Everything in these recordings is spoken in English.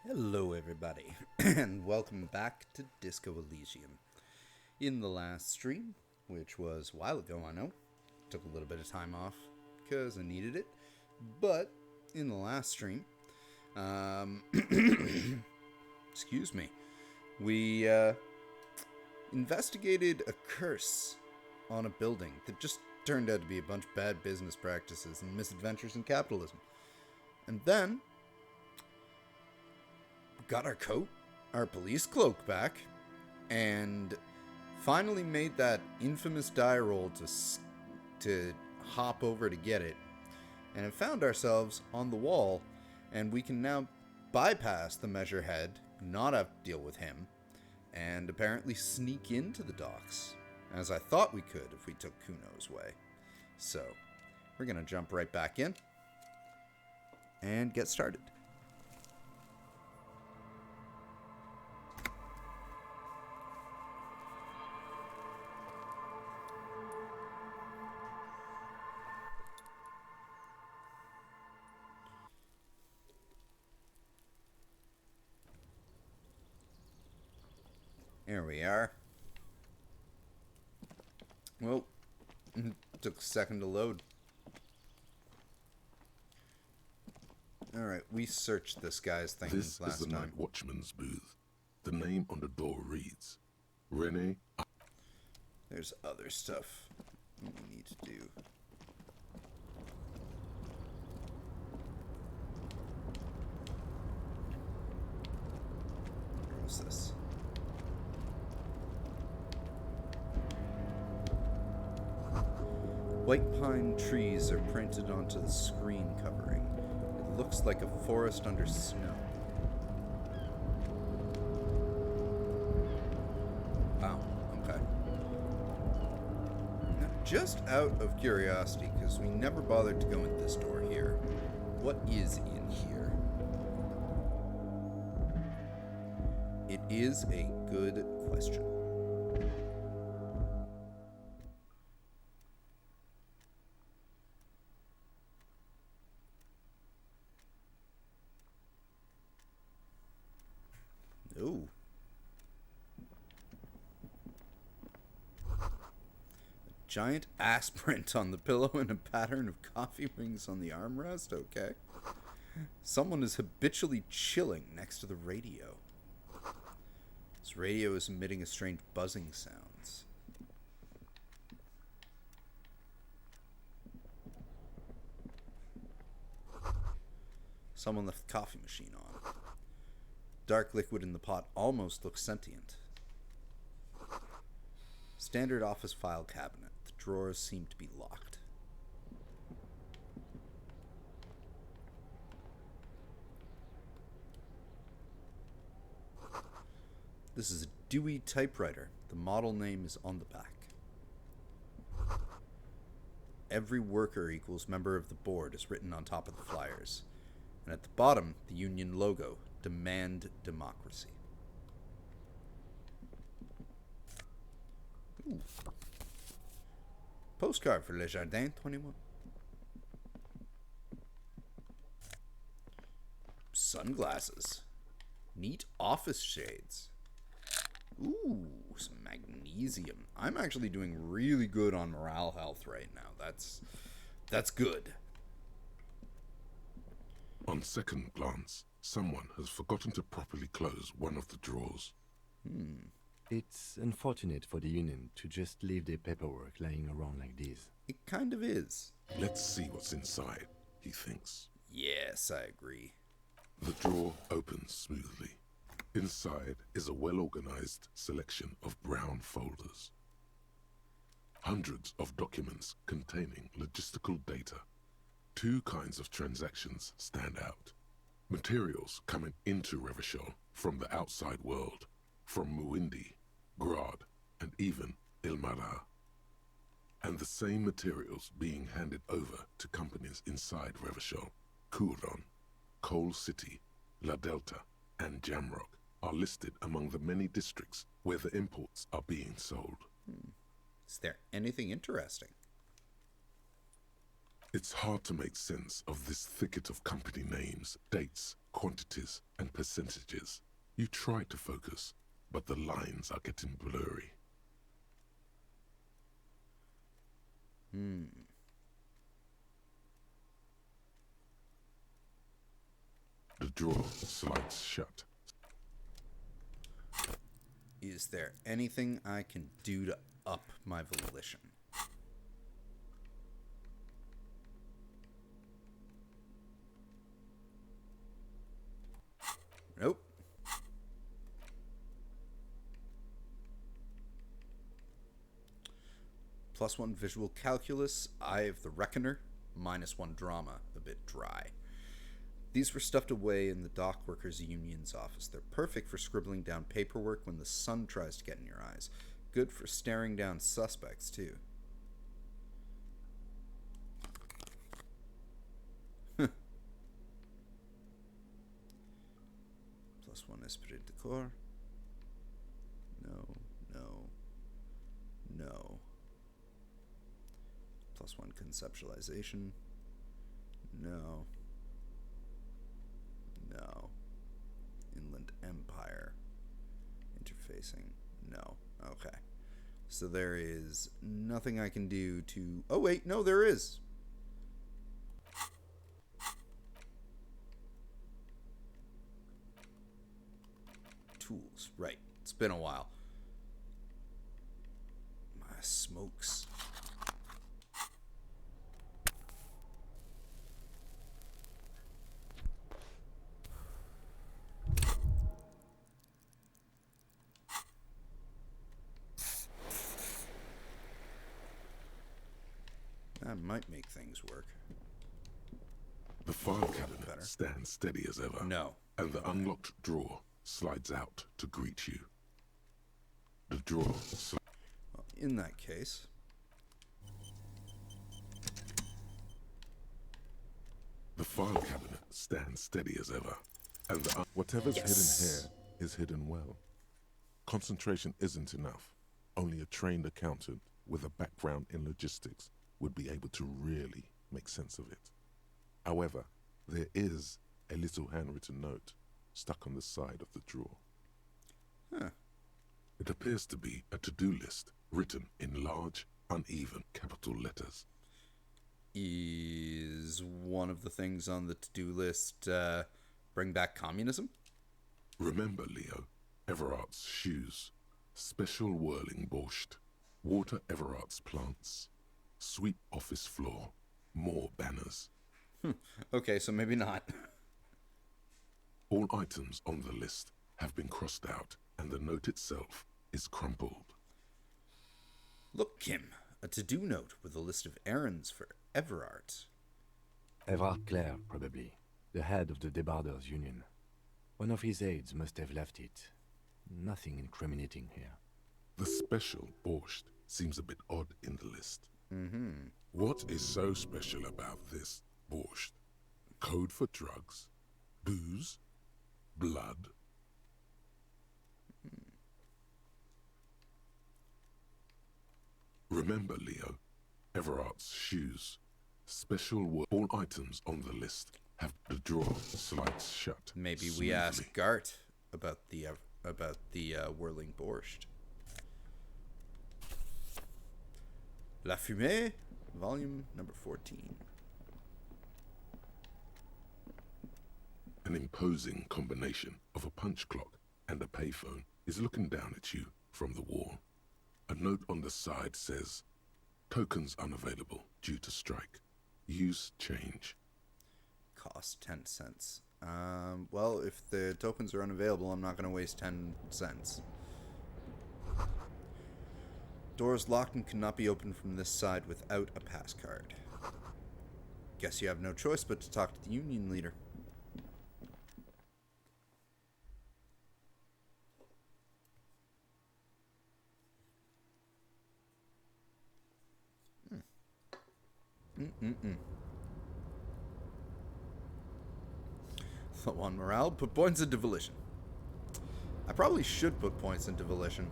Hello, everybody, and welcome back to Disco Elysium. In the last stream, which was a while ago, I know, took a little bit of time off because I needed it, but in the last stream, excuse me, we investigated a curse on a building that just turned out to be a bunch of bad business practices and misadventures in capitalism. And then got our coat, our police cloak back, and finally made that infamous die roll to hop over to get it. And have found ourselves on the wall, and we can now bypass the measure head, not have to deal with him, and apparently sneak into the docks, as I thought we could if we took Kuno's way. So, we're going to jump right back in and get started. Here we are. Well, took a second to load. Alright, we searched this guy's thing This last is the time. night watchman's booth. The name on the door reads, Rene. There's other stuff we need to do. What's this? White pine trees are printed onto the screen covering. It looks like a forest under snow. Wow, okay. Now, just out of curiosity, because we never bothered to go in this door here, what is in here? It is a good question. Ooh. A giant ass print on the pillow and a pattern of coffee rings on the armrest? Okay. Someone is habitually chilling next to the radio. This radio is emitting a strange buzzing sounds. Someone left the coffee machine on. Dark liquid in the pot almost looks sentient. Standard office file cabinet. The drawers seem to be locked. This is a Dewey typewriter. The model name is on the back. Every worker equals member of the board is written on top of the flyers. And at the bottom, the union logo, Demand Democracy. Ooh. Postcard for Le Jardin 21. Sunglasses. Neat office shades. Ooh, some magnesium. I'm actually doing really good on morale health right now. That's good. On second glance, someone has forgotten to properly close one of the drawers. It's unfortunate for the union to just leave their paperwork lying around like this. It kind of is. Let's see what's inside, he thinks. Yes, I agree. The drawer opens smoothly. Inside is a well-organized selection of brown folders. Hundreds of documents containing logistical data. Two kinds of transactions stand out. Materials coming into Revachol from the outside world, from Muindi, Grad, and even Ilmara. And the same materials being handed over to companies inside Revachol, Kuron, Coal City, La Delta, and Jamrock are listed among the many districts where the imports are being sold. Is there anything interesting? It's hard to make sense of this thicket of company names, dates, quantities and percentages. You try to focus, but the lines are getting blurry. The drawer slides shut. Is there anything I can do to up my volition? Nope. +1 visual calculus, Eye of the Reckoner, -1 drama, a bit dry. These were stuffed away in the Dock Workers Union's office. They're perfect for scribbling down paperwork when the sun tries to get in your eyes. Good for staring down suspects, too. +1 esprit de corps. No, no, no. +1 conceptualization. No. No. Inland Empire. Interfacing. No. Okay. So there is nothing I can do to... Oh, wait. No, there is. Tools. Right. It's been a while. My smokes. That might make things work. The file cabinet stands steady as ever. No. And the unlocked drawer slides out to greet you. The drawer Well, in that case... The file cabinet stands steady as ever. And the whatever's hidden here is hidden well. Concentration isn't enough. Only a trained accountant with a background in logistics would be able to really make sense of it. However, there is a little handwritten note stuck on the side of the drawer. Huh. It appears to be a to-do list written in large, uneven capital letters. Is one of the things on the to-do list bring back communism? Remember, Leo, Evrart's shoes, special whirling borscht, water Evrart's plants, sweep office floor, more banners. Okay, so maybe not. All items on the list have been crossed out, and the note itself is crumpled. Look, Kim, a to-do note with a list of errands for Evrart. Evrart Clare, probably. The head of the Debarders Union. One of his aides must have left it. Nothing incriminating here. The special borscht seems a bit odd in the list. Mm-hmm. What is so special about this borscht? Code for drugs? Booze? Blood? Remember, Leo, Evrart's shoes. Special all items on the list have the drawer slides shut. Maybe smoothly. we ask Gart about the whirling borscht. La Fumée, volume number 14. An imposing combination of a punch clock and a payphone is looking down at you from the wall. A note on the side says, "Tokens unavailable due to strike. Use change." Cost 10 cents. Well, if the tokens are unavailable, I'm not going to waste 10 cents. Door is locked and cannot be opened from this side without a pass card. Guess you have no choice but to talk to the union leader. Low on morale, put points into volition. I probably should put points into volition.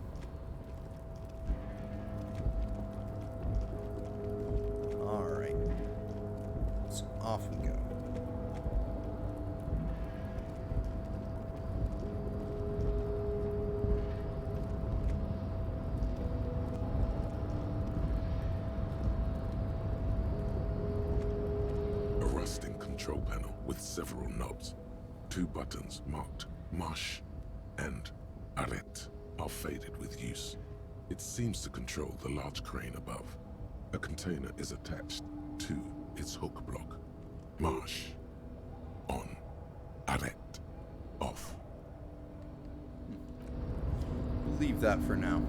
Alright. So off we go. control panel with several knobs. 2 buttons marked Marsh and Arrête are faded with use. It seems to control the large crane above. A container is attached to its hook block. Marsh. On. Arrête. Off. We'll leave that for now.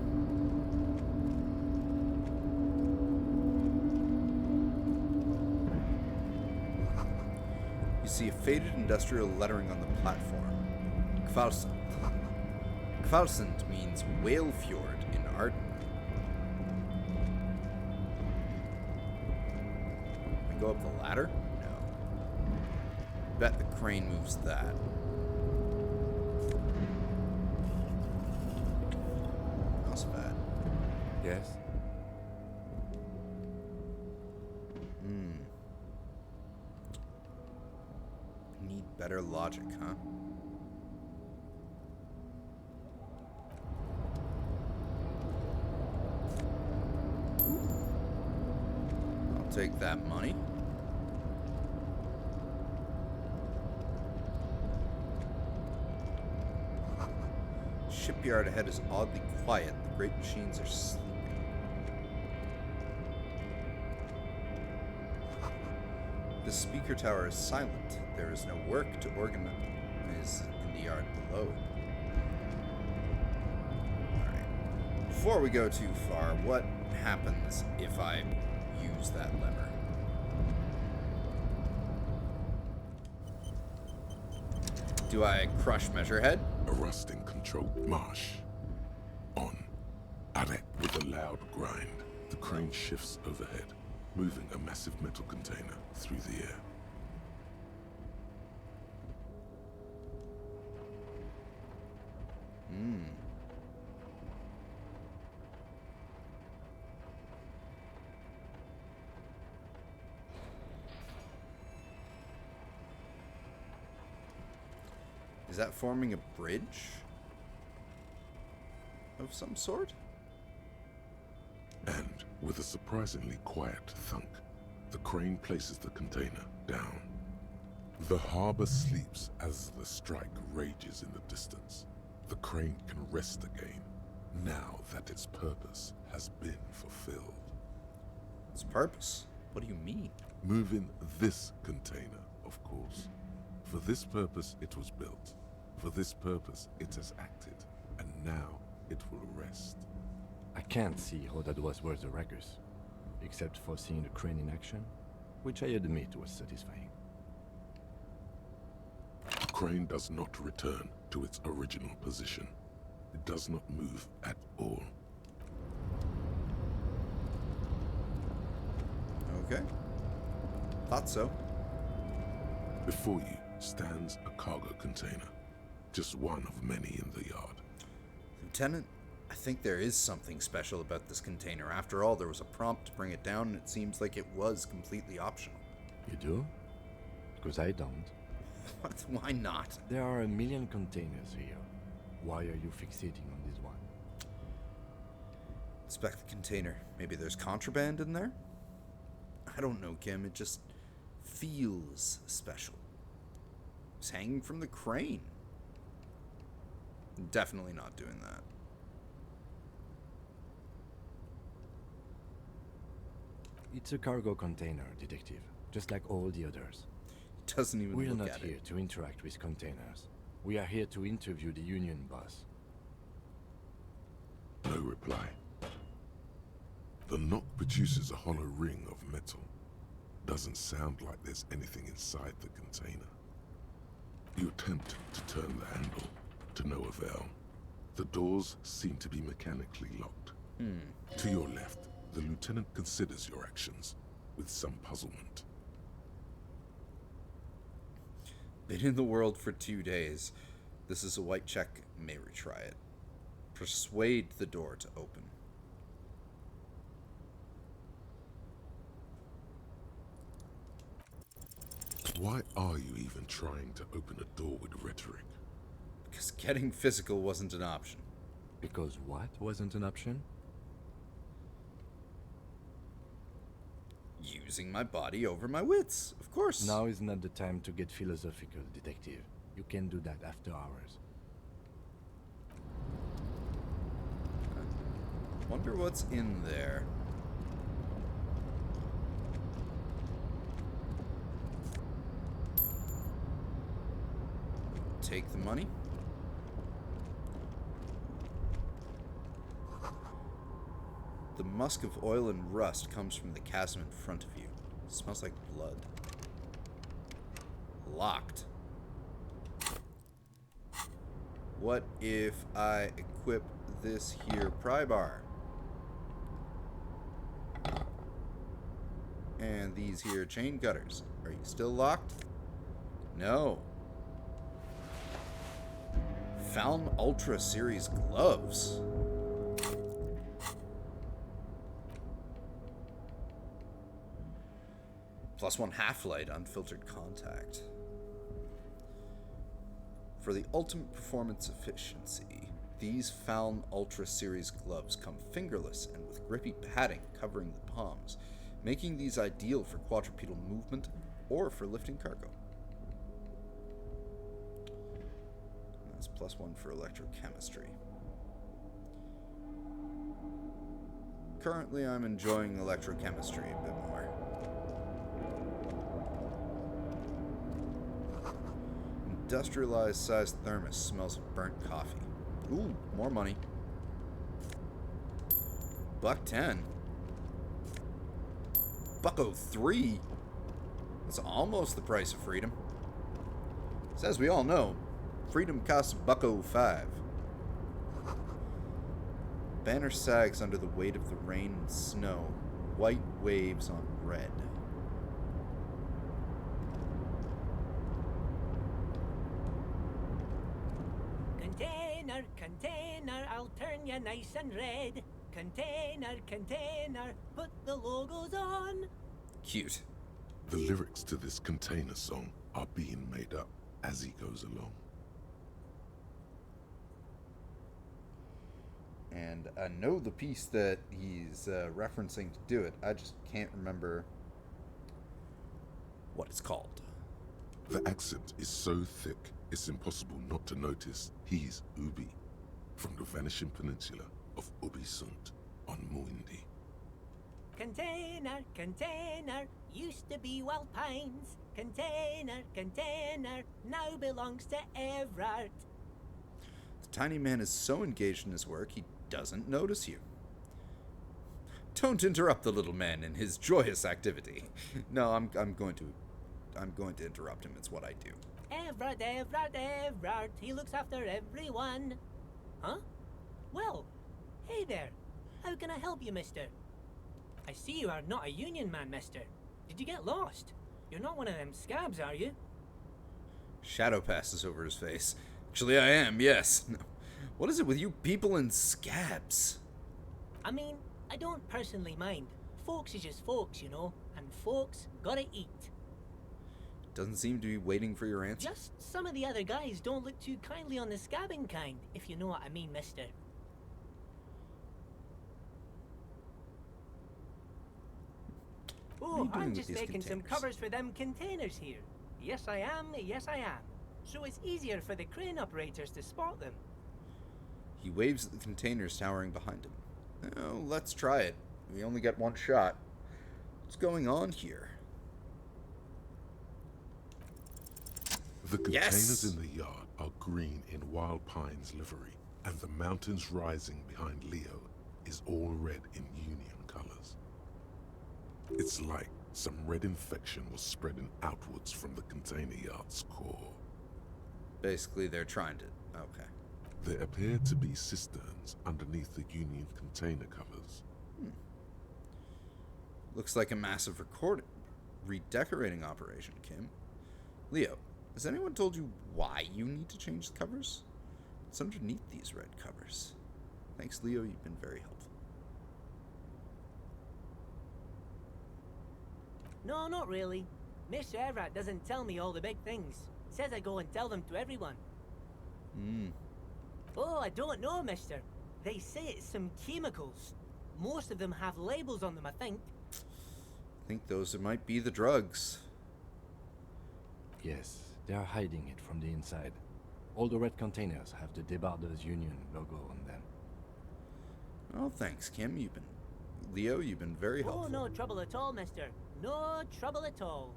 You see a faded industrial lettering on the platform. Kvalsund. Kvalsund means whale fjord in Arden. Can we go up the ladder? No. Bet the crane moves that. Not bad. Yes? Need better logic, huh? I'll take that money. Shipyard ahead is oddly quiet. The great machines are sleeping. The speaker tower is silent. There is no work to organize in the yard below. Alright. Before we go too far, what happens if I use that lever? Do I crush Measurehead? A rusting control Marsh. On. Arrête. With a loud grind, the crane shifts overhead, moving a massive metal container through the air. Is that forming a bridge of some sort? And, with a surprisingly quiet thunk, the crane places the container down. The harbor sleeps as the strike rages in the distance. The crane can rest again, now that its purpose has been fulfilled. Its purpose? What do you mean? Moving this container, of course. For this purpose it was built. For this purpose it has acted. And now it will rest. I can't see how that was worth the ruckus, except for seeing the crane in action, which I admit was satisfying. The crane does not return to its original position. It does not move at all. Okay. Thought so. Before you stands a cargo container, just one of many in the yard. Lieutenant, I think there is something special about this container. After all, there was a prompt to bring it down, and it seems like it was completely optional. You do? Because I don't. What? Why not? There are a million containers here. Why are you fixating on this one? Inspect the container. Maybe there's contraband in there? I don't know, Kim. It just feels special. It's hanging from the crane. Definitely not doing that. It's a cargo container, Detective, just like all the others. It doesn't even We are look not at here it. to interact with containers. We are here to interview the Union boss. No reply. The knock produces a hollow ring of metal. Doesn't sound like there's anything inside the container. You attempt to turn the handle, to no avail. The doors seem to be mechanically locked. To your left, the lieutenant considers your actions with some puzzlement. Been in the world for 2 days. This is a white check. May retry it. Persuade the door to open. Why are you even trying to open a door with rhetoric? Because getting physical wasn't an option. Because what wasn't an option? Use using my body over my wits, of course. Now is not the time to get philosophical, detective. You can do that after hours. Wonder what's in there. Take the money. The musk of oil and rust comes from the chasm in front of you. It smells like blood. Locked. What if I equip this here pry bar? And these here chain cutters. Are you still locked? No. Found Ultra Series gloves. +1 half-light, unfiltered contact. For the ultimate performance efficiency, these Found Ultra Series gloves come fingerless and with grippy padding covering the palms, making these ideal for quadrupedal movement or for lifting cargo. That's +1 for electrochemistry. Currently, I'm enjoying electrochemistry a bit more. Industrialized sized thermos smells of burnt coffee. Ooh, more money. $1.10. $1.03. That's almost the price of freedom. So as we all know, freedom costs $1.05. Banner sags under the weight of the rain and snow. White waves on red. Container, I'll turn you nice and red. Container, put the logos on. Cute. The lyrics to this container song are being made up as he goes along. And I know the piece that he's referencing to do it. I just can't remember what it's called. The accent is so thick, it's impossible not to notice he's Ubi, from the vanishing peninsula of Ubisunt on Muindi. Container, used to be Wild Pines. Container, now belongs to Evrart. The tiny man is so engaged in his work, he doesn't notice you. Don't interrupt the little man in his joyous activity. No, I'm going to interrupt him. It's what I do. Evrart, he looks after everyone. Huh? Well, hey there. How can I help you, mister? I see you are not a union man, mister. Did you get lost? You're not one of them scabs, are you? Shadow passes over his face. Actually, I am, yes. No. What is it with you people and scabs? I mean, I don't personally mind. Folks is just folks, you know, and folks gotta eat. Doesn't seem to be waiting for your answer. Just some of the other guys don't look too kindly on the scabbing kind, if you know what I mean, mister. Oh, I'm just making some covers for them containers here. Yes, I am. So it's easier for the crane operators to spot them. He waves at the containers towering behind him. Oh, let's try it. We only get one shot. What's going on here? The containers in the yard are green in Wild Pine's livery, and the mountains rising behind Leo is all red in Union colors. It's like some red infection was spreading outwards from the container yard's core. Basically, they're trying to... Okay. There appear to be cisterns underneath the Union container covers. Looks like a massive redecorating operation, Kim. Leo, has anyone told you why you need to change the covers? It's underneath these red covers. Thanks, Leo. You've been very helpful. No, not really. Mr. Evrart doesn't tell me all the big things. Says I go and tell them to everyone. Oh, I don't know, mister. They say it's some chemicals. Most of them have labels on them, I think. think those might be the drugs. Yes, they are hiding it from the inside. All the red containers have the Debarders Union logo on them. Oh, thanks, Kim. Leo, you've been very helpful. Oh, no trouble at all, mister. No trouble at all.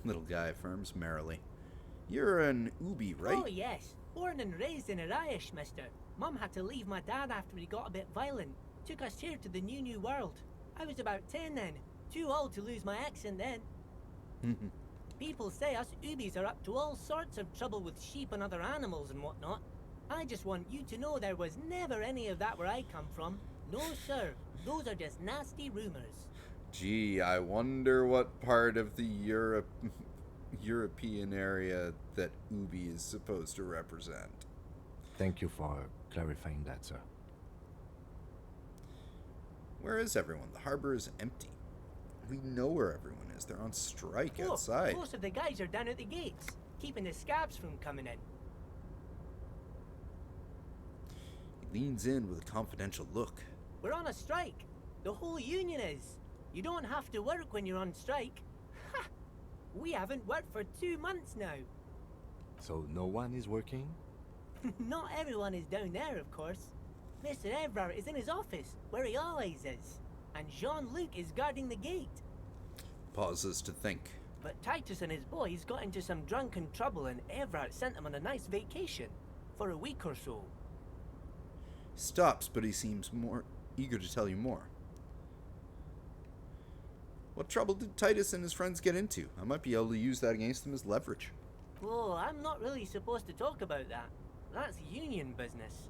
Little guy affirms merrily. You're an Ubi, right? Oh, yes. Born and raised in Irish, mister. Mum had to leave my dad after he got a bit violent. Took us here to the new world. I was about 10 then. Too old to lose my accent then. People say us Ubis are up to all sorts of trouble with sheep and other animals and whatnot. I just want you to know there was never any of that where I come from. No, sir. Those are just nasty rumors. Gee, I wonder what part of the European area that Ubi is supposed to represent. Thank you for clarifying that, sir. Where is everyone? The harbor is empty. We know where everyone is. They're on strike outside. Most of the guys are down at the gates, keeping the scabs from coming in. He leans in with a confidential look. We're on a strike. The whole union is. You don't have to work when you're on strike. Ha! We haven't worked for 2 months now. So no one is working? Not everyone is down there, of course. Mr. Evrart is in his office, where he always is. And Jean-Luc is guarding the gate. Pauses to think. But Titus and his boys got into some drunken trouble and Evrart sent them on a nice vacation. For a week or so. Stops, but he seems more eager to tell you more. What trouble did Titus and his friends get into? I might be able to use that against them as leverage. Oh, I'm not really supposed to talk about that. That's union business.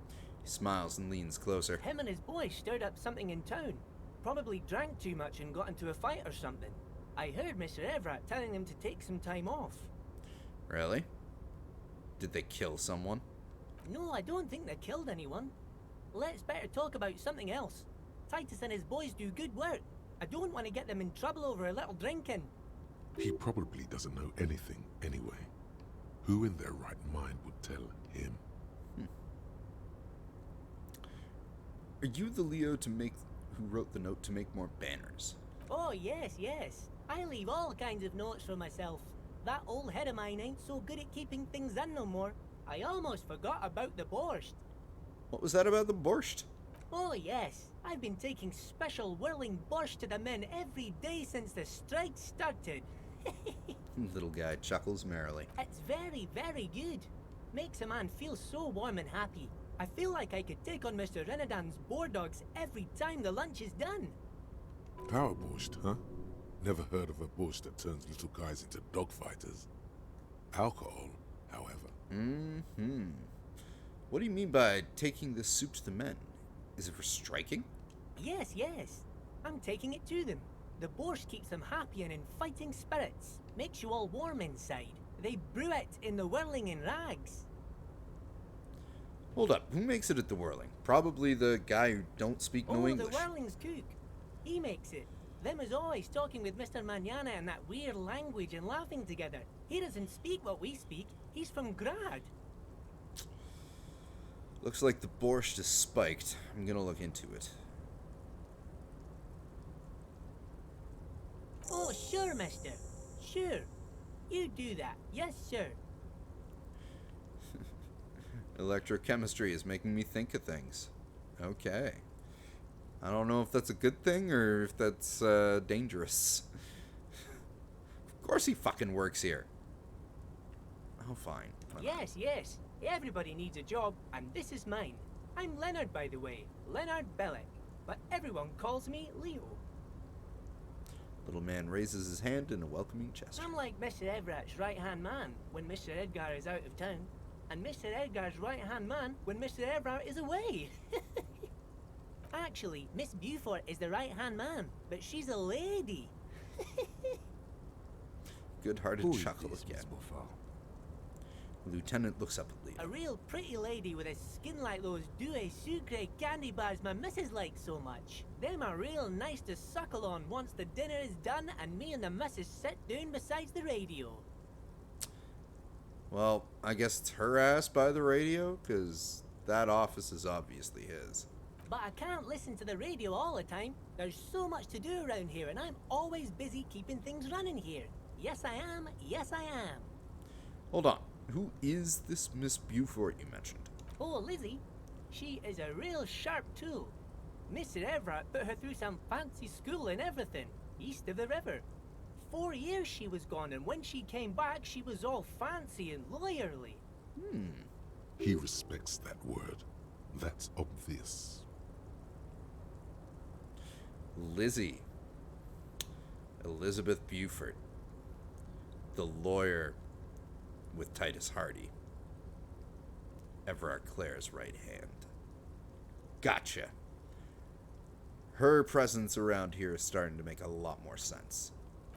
He smiles and leans closer. Him and his boys stirred up something in town. Probably drank too much and got into a fight or something. I heard Mr. Evrart telling them to take some time off. Really? Did they kill someone? No, I don't think they killed anyone. Let's better talk about something else. Titus and his boys do good work. I don't want to get them in trouble over a little drinking. He probably doesn't know anything anyway. Who in their right mind would tell him? Are you the Leo who wrote the note to make more banners? Oh, yes. I leave all kinds of notes for myself. That old head of mine ain't so good at keeping things in no more. I almost forgot about the borscht. What was that about the borscht? Oh, yes. I've been taking special whirling borscht to the men every day since the strike started. Little guy chuckles merrily. It's very, very good. Makes a man feel so warm and happy. I feel like I could take on Mr. Renadan's boar dogs every time the lunch is done. Power borscht, huh? Never heard of a borscht that turns little guys into dogfighters. Alcohol, however. What do you mean by taking this soup to the men? Is it for striking? Yes. I'm taking it to them. The borscht keeps them happy and in fighting spirits. Makes you all warm inside. They brew it in the whirling in rags. Hold up, who makes it at the whirling? Probably the guy who don't speak no English. The whirling's cook. He makes it. Them is always talking with Mr. Manana in that weird language and laughing together. He doesn't speak what we speak. He's from Grad. Looks like the borscht is spiked. I'm gonna look into it. Oh, sure, mister. Sure. You do that. Yes, sir. Electrochemistry is making me think of things. Okay. I don't know if that's a good thing or if that's dangerous. Of course he fucking works here. Oh, fine. Yes. Everybody needs a job, and this is mine. I'm Leonard, by the way. Leonard Bellick. But everyone calls me Leo. Little man raises his hand in a welcoming gesture. I'm like Mr. Everett's right-hand man when Mr. Edgar is out of town. And Mr. Edgar's right-hand man when Mr. Evrart is away. Actually, Miss Beaufort is the right-hand man, but she's a lady. Good-hearted chuckle again. Beaufort? The lieutenant looks up at Leo. A real pretty lady with a skin like those Douai Sucre candy bars my missus likes so much. Them are real nice to suckle on once the dinner is done and me and the missus sit down beside the radio. Well, I guess it's her ass by the radio, because that office is obviously his. But I can't listen to the radio all the time. There's so much to do around here, and I'm always busy keeping things running here. Yes, I am. Yes, I am. Hold on. Who is this Miss Beaufort you mentioned? Oh, Lizzie. She is a real sharp tool. Mr. Evrart put her through some fancy school and everything, east of the river. 4 years she was gone, and when she came back, she was all fancy and lawyerly. He respects that word. That's obvious. Lizzie. Elizabeth Beaufort. The lawyer with Titus Hardy. Evrart Clare's right hand. Gotcha. Her presence around here is starting to make a lot more sense.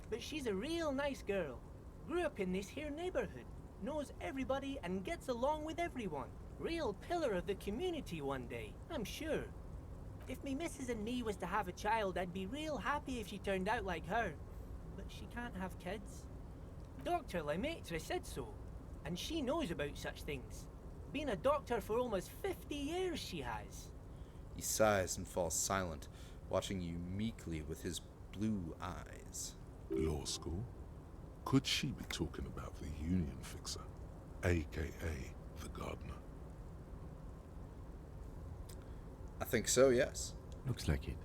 But she's a real nice girl. Grew up in this here neighborhood. Knows everybody and gets along with everyone. Real pillar of the community one day, I'm sure. If me missus and me was to have a child, I'd be real happy if she turned out like her. But she can't have kids. Dr. Lemaitre said so, and she knows about such things. Been a doctor for almost 50 years she has. He sighs and falls silent, watching you meekly with his blue eyes. Law school? Could she be talking about the union fixer, aka the gardener? I think so, yes. Looks like it.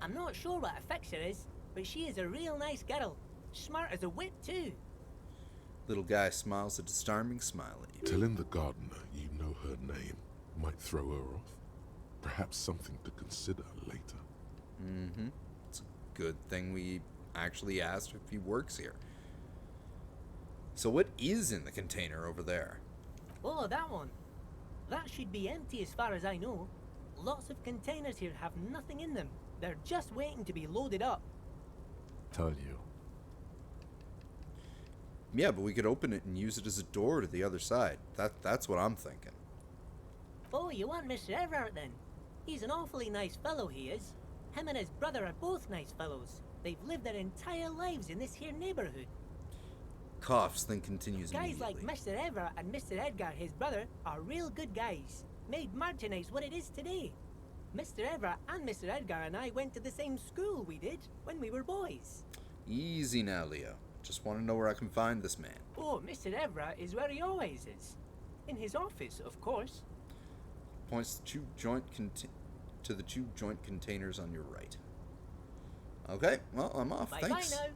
I'm not sure what a fixer is, but she is a real nice girl. Smart as a whip, too. Little guy smiles a disarming smile at you. Telling the gardener you know her name might throw her off. Perhaps something to consider later. It's a good thing we actually asked if he works here. So what is in the container over there? Oh, that one. That should be empty as far as I know. Lots of containers here have nothing in them. They're just waiting to be loaded up. Told you. Yeah, but we could open it and use it as a door to the other side. That's what I'm thinking. Oh, you want Mr. Evrart then? He's an awfully nice fellow, he is. Him and his brother are both nice fellows. They've lived their entire lives in this here neighborhood. Coughs, then continues Guys like immediately. Mr. Evrart and Mr. Edgar, his brother, are real good guys. Made Martinites what it is today. Mr. Evrart and Mr. Edgar and I went to the same school we did when we were boys. Easy now, Leo. Just want to know where I can find this man. Oh, Mr. Evrart is where he always is. In his office, of course. Points to the two joint containers on your right. Okay, well, I'm off. Bye-bye Thanks. now.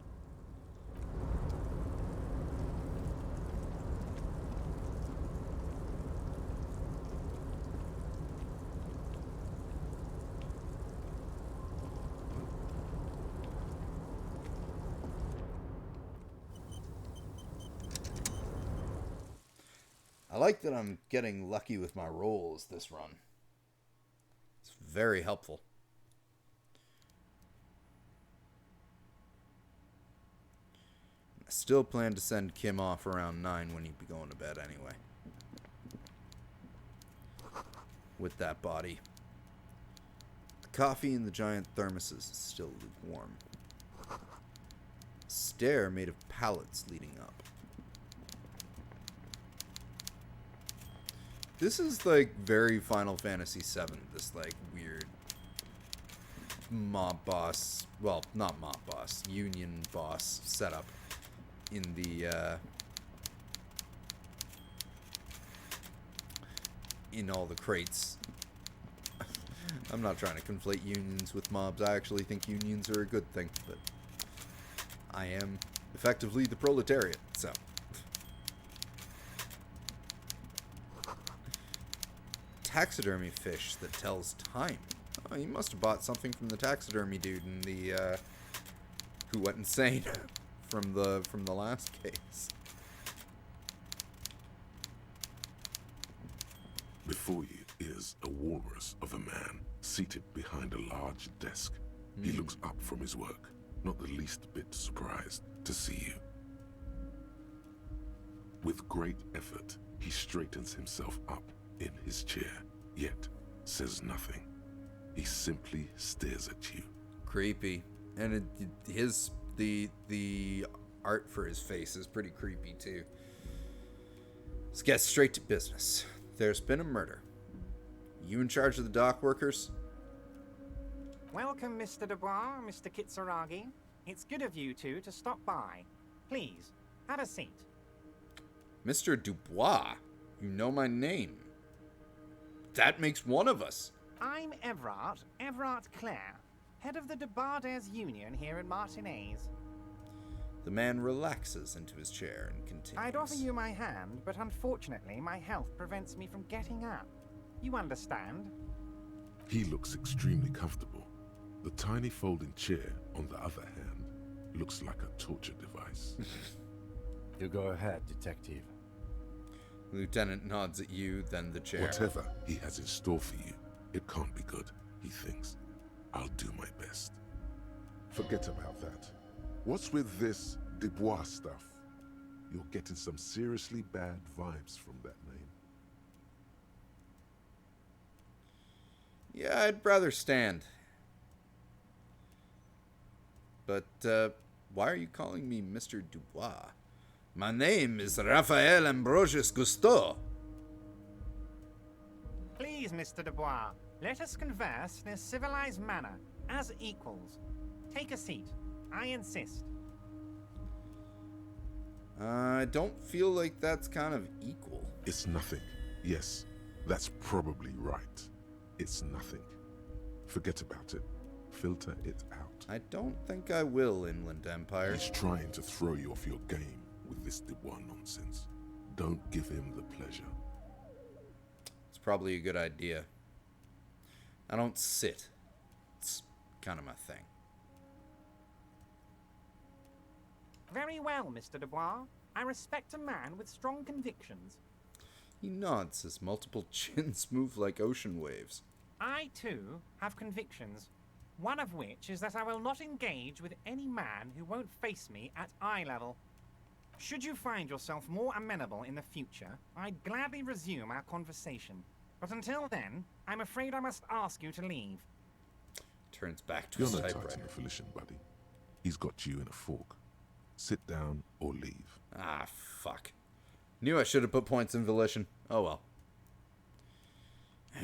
I like that I'm getting lucky with my rolls this run. It's very helpful. I still plan to send Kim off around 9 when he'd be going to bed anyway. With that body. The coffee in the giant thermoses is still lukewarm. Stair made of pallets leading up. This is like very Final Fantasy VII, this like weird mob boss, well, not mob boss, union boss setup in the in all the crates. I'm not trying to conflate unions with mobs. I actually think unions are a good thing, but I am effectively the proletariat, so. Taxidermy fish that tells time. Oh, you must have bought something from the taxidermy dude in the who went insane from the last case. Before you is a walrus of a man seated behind a large desk. He looks up from his work, not the least bit surprised to see you. With great effort, he straightens himself up in his chair, yet says nothing. He simply stares at you. Creepy. And the art for his face is pretty creepy too. Let's get straight to business. There's been a murder. You in charge of the dock workers? Welcome, Mr. Dubois, Mr. Kitsuragi. It's good of you two to stop by. Please, have a seat. Mr. Dubois, you know my name. That makes one of us. I'm Evrart Clare, head of the Debarders Union here in Martinez. The man relaxes into his chair and continues. I'd offer you my hand, but unfortunately my health prevents me from getting up. You understand? He looks extremely comfortable. The tiny folding chair, on the other hand, looks like a torture device. You go ahead, detective. Lieutenant nods at you, then the chair. Whatever he has in store for you, it can't be good, he thinks. I'll do my best. Forget about that. What's with this Dubois stuff? You're getting some seriously bad vibes from that name. Yeah, I'd rather stand. But, why are you calling me Mr. Dubois? My name is Raphael Ambrosius Cousteau. Please, Mr. Dubois, let us converse in a civilized manner, as equals. Take a seat. I insist. I don't feel like that's kind of equal. It's nothing. Yes, that's probably right. It's nothing. Forget about it. Filter it out. I don't think I will, Inland Empire. He's trying to throw you off your game with this Dubois nonsense. Don't give him the pleasure. It's probably a good idea. I don't sit. It's kind of my thing. Very well, Mr. Dubois. I respect a man with strong convictions. He nods as multiple chins move like ocean waves. I, too, have convictions. One of which is that I will not engage with any man who won't face me at eye level. Should you find yourself more amenable in the future, I'd gladly resume our conversation. But until then, I'm afraid I must ask you to leave. Turns back to You're his no typewriter. Titan Felician, buddy. He's got you in a fork. Sit down or leave. Ah, fuck. Knew I should have put points in volition. Oh well.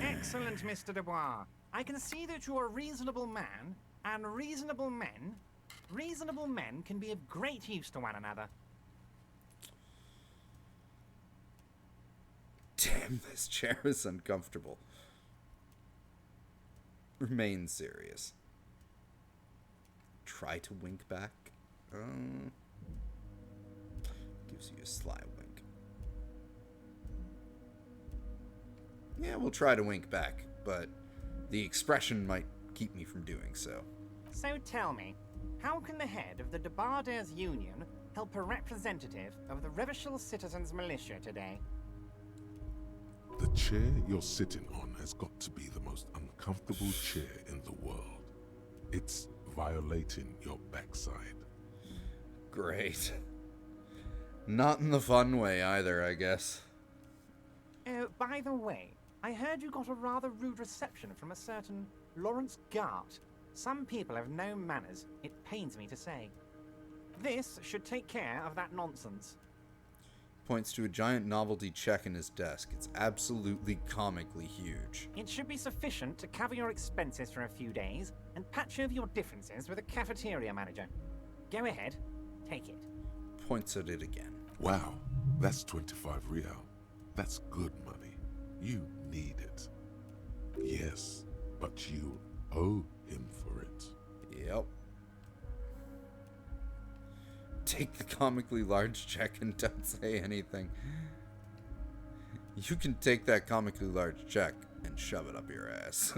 Excellent, Mr. Dubois. I can see that you're a reasonable man, and reasonable men can be of great use to one another. Damn, this chair is uncomfortable. Remain serious. Try to wink back. Gives you a sly wink. Yeah, we'll try to wink back, but the expression might keep me from doing so. So tell me, how can the head of the Debarders Union help a representative of the Revachol Citizens Militia today? The chair you're sitting on has got to be the most uncomfortable chair in the world. It's violating your backside. Great. Not in the fun way either, I guess. Oh, by the way, I heard you got a rather rude reception from a certain Lawrence Gart. Some people have no manners, it pains me to say. This should take care of that nonsense. Points to a giant novelty check in his desk. It's absolutely comically huge. It should be sufficient to cover your expenses for a few days and patch over your differences with a cafeteria manager. Go ahead, take it. Points at it again. Wow, that's 25 real. That's good money. You need it. Yes, but you owe him for it. Yep. Take the comically large check and don't say anything. You can take that comically large check and shove it up your ass.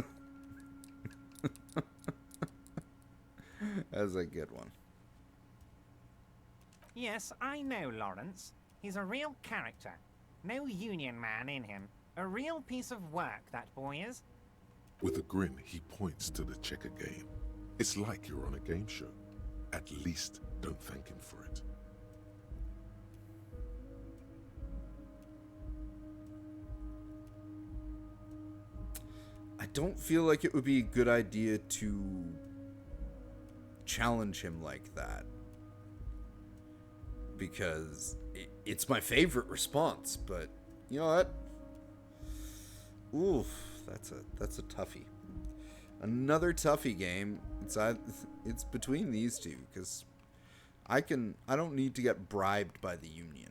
That's a good one. Yes, I know Lawrence. He's a real character. No union man in him. A real piece of work, that boy is. With a grin, he points to the checker game. It's like you're on a game show. At least don't thank him for it. I don't feel like it would be a good idea to challenge him like that. Because it's my favorite response, but you know what? Oof, that's a toughie. Another toughie game. It's between these two because I don't need to get bribed by the Union.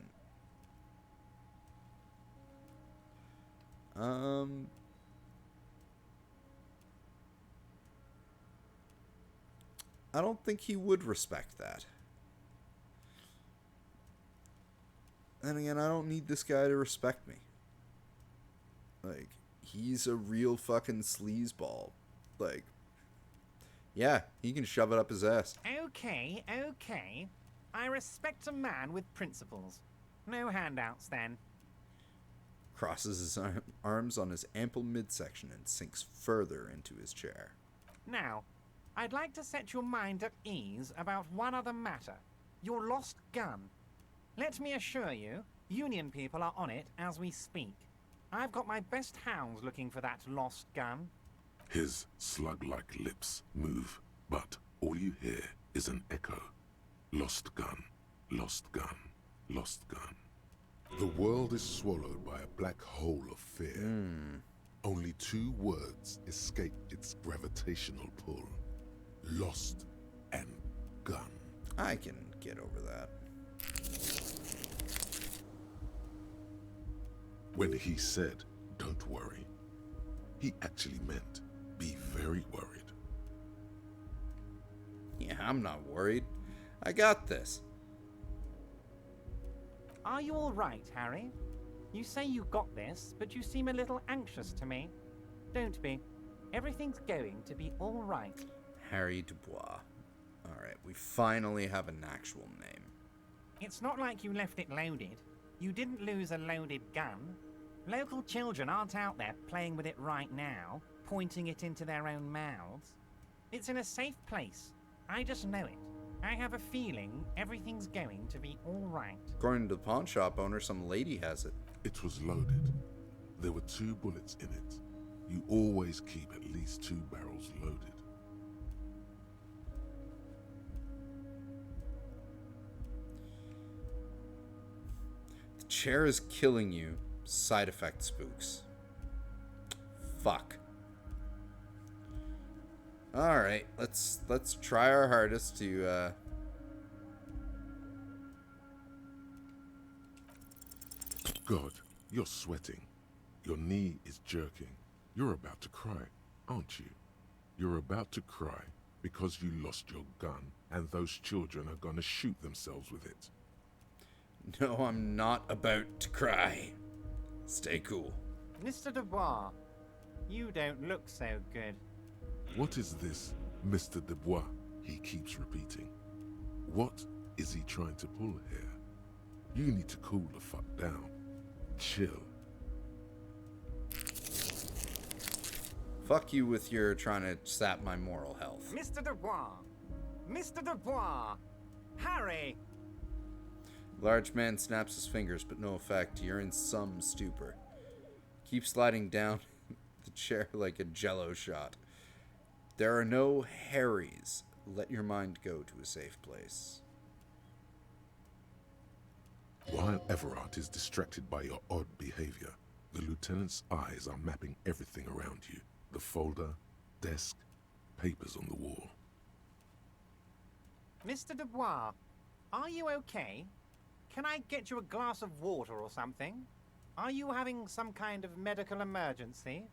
I don't think he would respect that. And again, I don't need this guy to respect me. Like, he's a real fucking sleazeball. Like, yeah, he can shove it up his ass. Okay. I respect a man with principles. No handouts, then. Crosses his arms on his ample midsection and sinks further into his chair. Now, I'd like to set your mind at ease about one other matter. Your lost gun. Let me assure you, Union people are on it as we speak. I've got my best hounds looking for that lost gun. His slug-like lips move, but all you hear is an echo. Lost gun, lost gun, lost gun. The world is swallowed by a black hole of fear. Only 2 words escape its gravitational pull. Lost and gun. I can get over that. When he said, "Don't worry," he actually meant, be very worried. Yeah, I'm not worried. I got this. Are you all right, Harry? You say you got this, but you seem a little anxious to me. Don't be. Everything's going to be all right. Harry Dubois. Alright, we finally have an actual name. It's not like you left it loaded. You didn't lose a loaded gun. Local children aren't out there playing with it right now, pointing it into their own mouths. It's in a safe place. I just know it. I have a feeling everything's going to be all right. According to the pawn shop owner, some lady has it. It was loaded. There were 2 bullets in it. You always keep at least 2 barrels loaded. The chair is killing you. Side effect spooks. Fuck. Alright, let's try our hardest to God, you're sweating. Your knee is jerking. You're about to cry, aren't you? You're about to cry because you lost your gun and those children are gonna shoot themselves with it. No, I'm not about to cry. Stay cool. Mr. Dubois, you don't look so good. What is this Mr. Dubois he keeps repeating? What is he trying to pull here? You need to cool the fuck down. Chill. Fuck you with your trying to sap my moral health. Mr. Dubois! Mr. Dubois! Harry! Large man snaps his fingers, but no effect. You're in some stupor. Keep sliding down the chair like a jello shot. There are no Harrys. Let your mind go to a safe place. While Evrart is distracted by your odd behavior, the lieutenant's eyes are mapping everything around you. The folder, desk, papers on the wall. Mr. Dubois, are you okay? Can I get you a glass of water or something? Are you having some kind of medical emergency?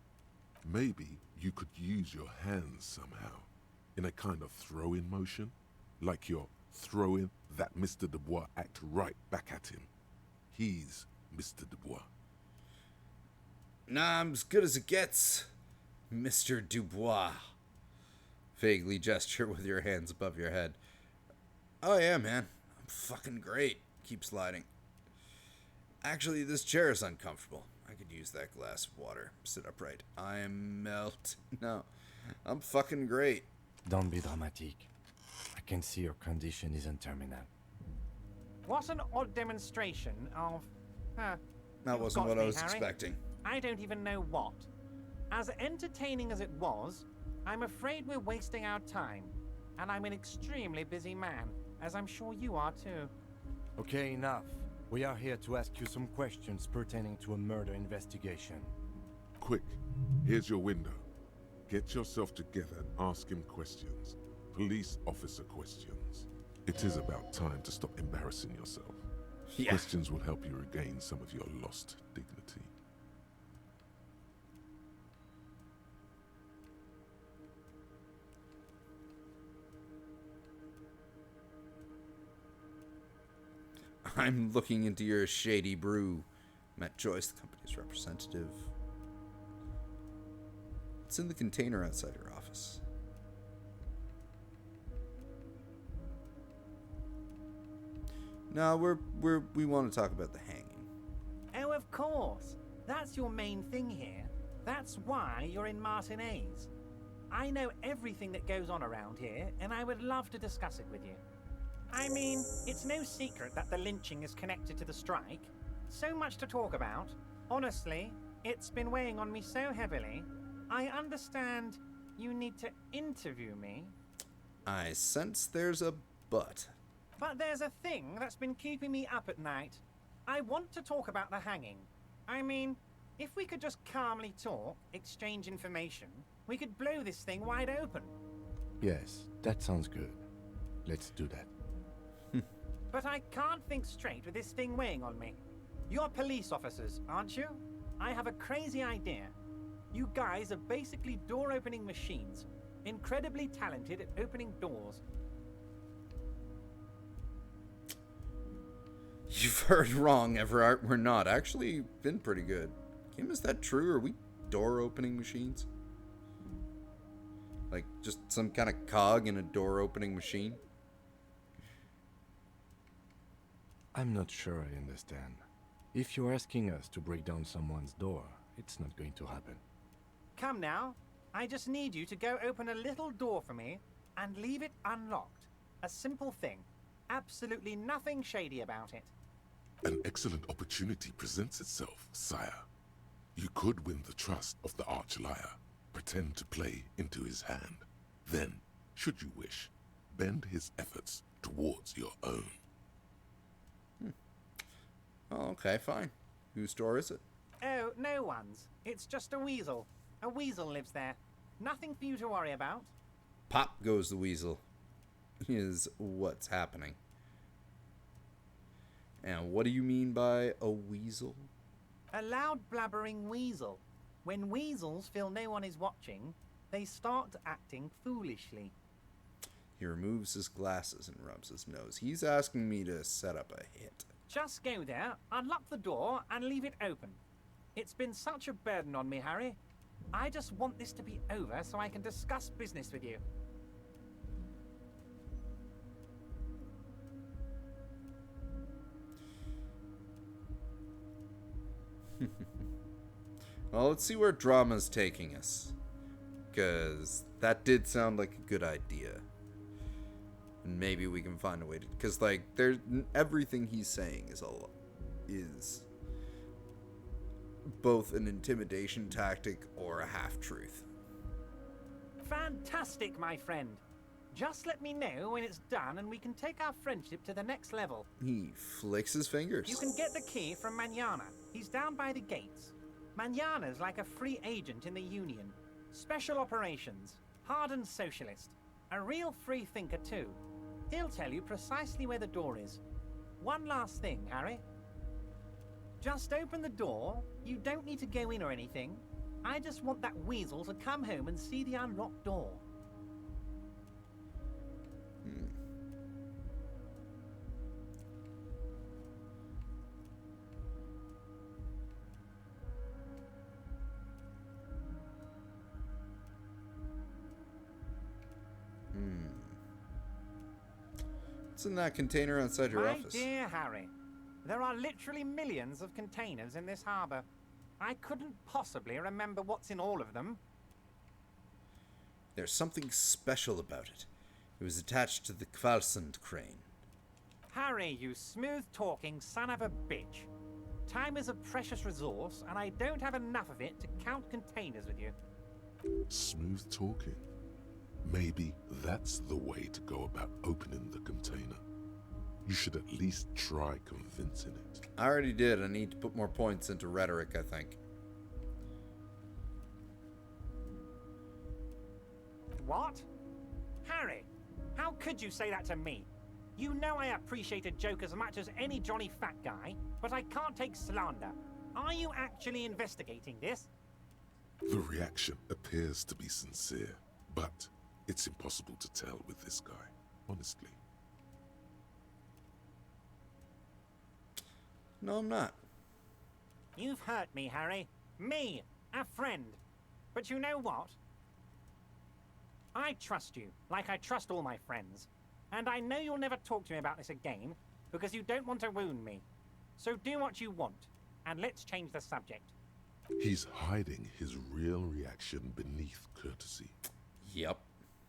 Maybe you could use your hands somehow, in a kind of throw-in motion, like you're throwing that Mr. Dubois act right back at him. He's Mr. Dubois. Nah, I'm as good as it gets, Mr. Dubois. Vaguely gesture with your hands above your head. Oh yeah, man. I'm fucking great. Keep sliding. Actually, this chair is uncomfortable. I could use that glass of water. Sit upright. I am No, I'm fucking great. Don't be dramatic. I can see your condition isn't terminal. What an odd demonstration of... That wasn't what I was expecting. I don't even know what. As entertaining as it was, I'm afraid we're wasting our time. And I'm an extremely busy man, as I'm sure you are too. Okay, enough. We are here to ask you some questions pertaining to a murder investigation. Quick, here's your window. Get yourself together and ask him questions. Police officer questions. It is about time to stop embarrassing yourself. Yeah. Questions will help you regain some of your lost dignity. I'm looking into your shady brew. Matt Joyce, the company's representative. It's in the container outside your office. No, we want to talk about the hanging. Oh, of course. That's your main thing here. That's why you're in Martinez. I know everything that goes on around here, and I would love to discuss it with you. I mean, it's no secret that the lynching is connected to the strike. So much to talk about. Honestly, it's been weighing on me so heavily. I understand you need to interview me. I sense there's a but. But there's a thing that's been keeping me up at night. I want to talk about the hanging. I mean, if we could just calmly talk, exchange information, we could blow this thing wide open. Yes, that sounds good. Let's do that. But I can't think straight with this thing weighing on me. You're police officers, aren't you? I have a crazy idea. You guys are basically door-opening machines, incredibly talented at opening doors. You've heard wrong, Evrart. We're not. Actually, been pretty good. Kim, is that true? Are we door-opening machines? Like, just some kind of cog in a door-opening machine? I'm not sure I understand. If you're asking us to break down someone's door, it's not going to happen. Come now. I just need you to go open a little door for me and leave it unlocked. A simple thing. Absolutely nothing shady about it. An excellent opportunity presents itself, sire. You could win the trust of the arch-liar, pretend to play into his hand. Then, should you wish, bend his efforts towards your own. Oh, okay, fine. Whose door is it? Oh, no one's. It's just a weasel. A weasel lives there. Nothing for you to worry about. Pop goes the weasel. Is what's happening. And what do you mean by a weasel? A loud blabbering weasel. When weasels feel no one is watching, they start acting foolishly. He removes his glasses and rubs his nose. He's asking me to set up a hit. Just go there, unlock the door, and leave it open. It's been such a burden on me, Harry. I just want this to be over so I can discuss business with you. Well, let's see where drama's taking us. Because that did sound like a good idea. And maybe we can find a way to... Because, like, there's... Everything he's saying is both an intimidation tactic or a half-truth. Fantastic, my friend. Just let me know when it's done and we can take our friendship to the next level. He flicks his fingers. You can get the key from Manana. He's down by the gates. Manana's like a free agent in the Union. Special operations. Hardened socialist. A real free thinker, too. He'll tell you precisely where the door is. One last thing, Harry. Just open the door. You don't need to go in or anything. I just want that weasel to come home and see the unlocked door. What's in that container outside your office? My dear Harry, there are literally millions of containers in this harbor. I couldn't possibly remember what's in all of them. There's something special about it. It was attached to the Kvalsund crane. Harry, you smooth-talking son of a bitch. Time is a precious resource, and I don't have enough of it to count containers with you. Smooth talking. Maybe that's the way to go about opening the container. You should at least try convincing it. I already did. I need to put more points into rhetoric, I think. what? Harry, how could you say that to me? You know I appreciate a joke as much as any jolly fat guy, but I can't take slander. Are you actually investigating this? The reaction appears to be sincere, but it's impossible to tell with this guy, honestly. No, I'm not. You've hurt me, Harry. Me, a friend. But you know what? I trust you, like I trust all my friends. And I know you'll never talk to me about this again, because you don't want to wound me. So do what you want, and let's change the subject. He's hiding his real reaction beneath courtesy. Yep.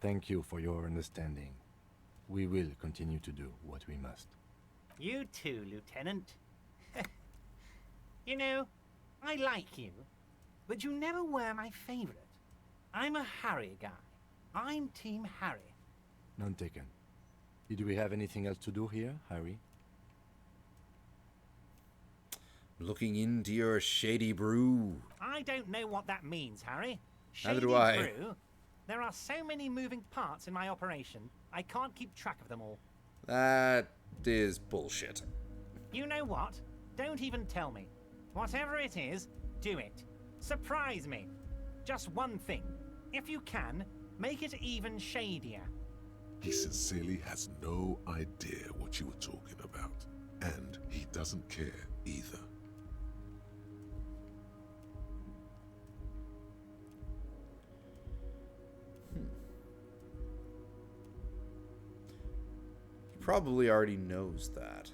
Thank you for your understanding. We will continue to do what we must. You too, Lieutenant. You know, I like you, but you never were my favorite. I'm a Harry guy. I'm Team Harry. None taken. Did we have anything else to do here, Harry? Looking into your shady brew. I don't know what that means, Harry. Neither do Shady I. brew? There are so many moving parts in my operation, I can't keep track of them all. That is bullshit. You know what? Don't even tell me. Whatever it is, do it. Surprise me. Just one thing. If you can, make it even shadier. He sincerely has no idea what you were talking about, and he doesn't care either. He probably already knows that.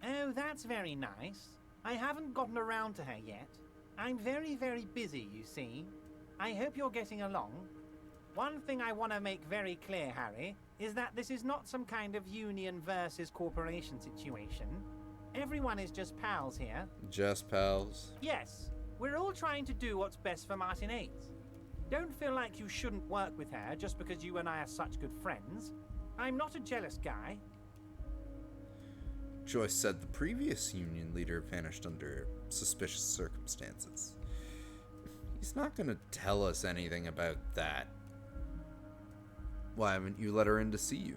Oh, that's very nice. I haven't gotten around to her yet. I'm very, very busy, you see. I hope you're getting along. One thing I want to make very clear, Harry, is that this is not some kind of union versus corporation situation. Everyone is just pals here. Just pals. Yes, we're all trying to do what's best for Martin 8. Don't feel like you shouldn't work with her just because you and I are such good friends. I'm not a jealous guy. Joyce said the previous union leader vanished under suspicious circumstances. He's not gonna tell us anything about that. Why haven't you let her in to see you?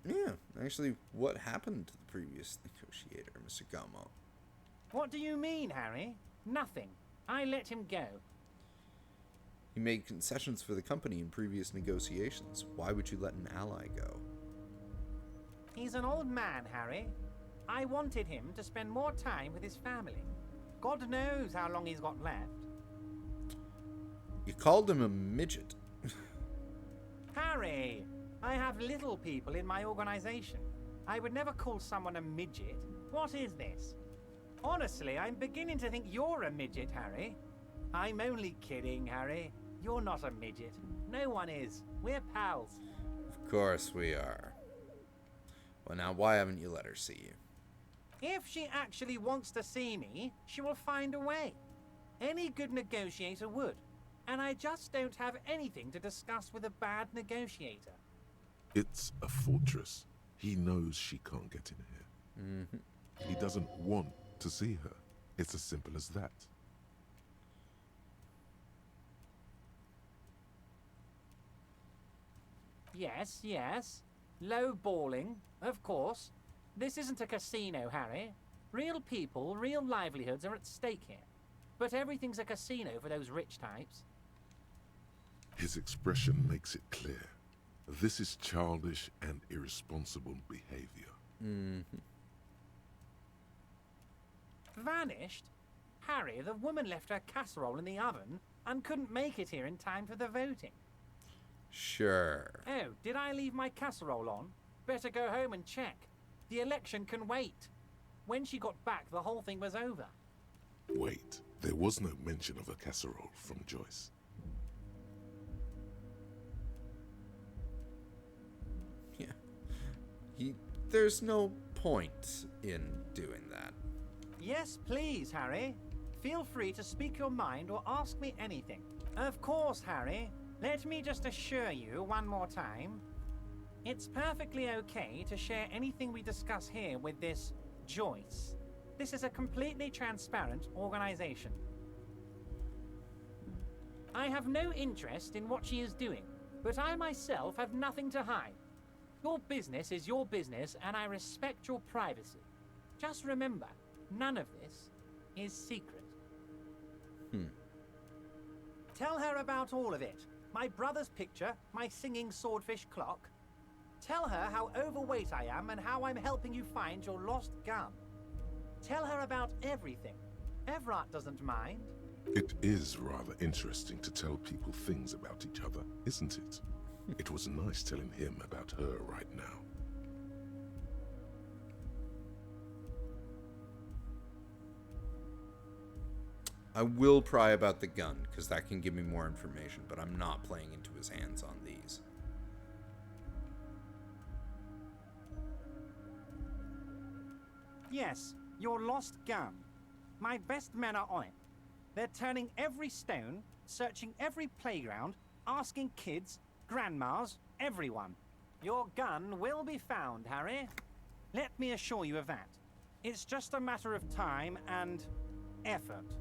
Yeah, actually, what happened to the previous negotiator, Mr. Gaumont? What do you mean, Harry? Nothing. I let him go. He made concessions for the company in previous negotiations. Why would you let an ally go? He's an old man, Harry. I wanted him to spend more time with his family. God knows how long he's got left. You called him a midget. Harry! I have little people in my organization. I would never call someone a midget. What is this? Honestly, I'm beginning to think you're a midget, Harry. I'm only kidding, Harry. You're not a midget. No one is. We're pals. Of course we are. Well, now, why haven't you let her see you? If she actually wants to see me, she will find a way. Any good negotiator would. And I just don't have anything to discuss with a bad negotiator. It's a fortress. He knows she can't get in here. Mm-hmm. He doesn't want to see her. It's as simple as that. Yes, yes. Low balling, of course. This isn't a casino, Harry. Real people, real livelihoods are at stake here. But everything's a casino for those rich types. His expression makes it clear. This is childish and irresponsible behavior. Mm-hmm. Vanished? Harry, the woman left her casserole in the oven and couldn't make it here in time for the voting. Sure. Oh, did I leave my casserole on? Better go home and check. The election can wait. When she got back, the whole thing was over. Wait, there was no mention of a casserole from Joyce. Yeah. There's no point in doing that. Yes, please, Harry. Feel free to speak your mind or ask me anything. Of course, Harry. Let me just assure you one more time. It's perfectly okay to share anything we discuss here with this Joyce. This is a completely transparent organization. I have no interest in what she is doing, but I myself have nothing to hide. Your business is your business, and I respect your privacy. Just remember, none of this is secret. Tell her about all of it. My brother's picture, my singing swordfish clock. Tell her how overweight I am and how I'm helping you find your lost gun. Tell her about everything. Evrart doesn't mind. It is rather interesting to tell people things about each other, isn't it? It was nice telling him about her right now. I will pry about the gun, because that can give me more information, but I'm not playing into his hands on these. Yes, your lost gun. My best men are on it. They're turning every stone, searching every playground, asking kids, grandmas, everyone. Your gun will be found, Harry. Let me assure you of that. It's just a matter of time and effort.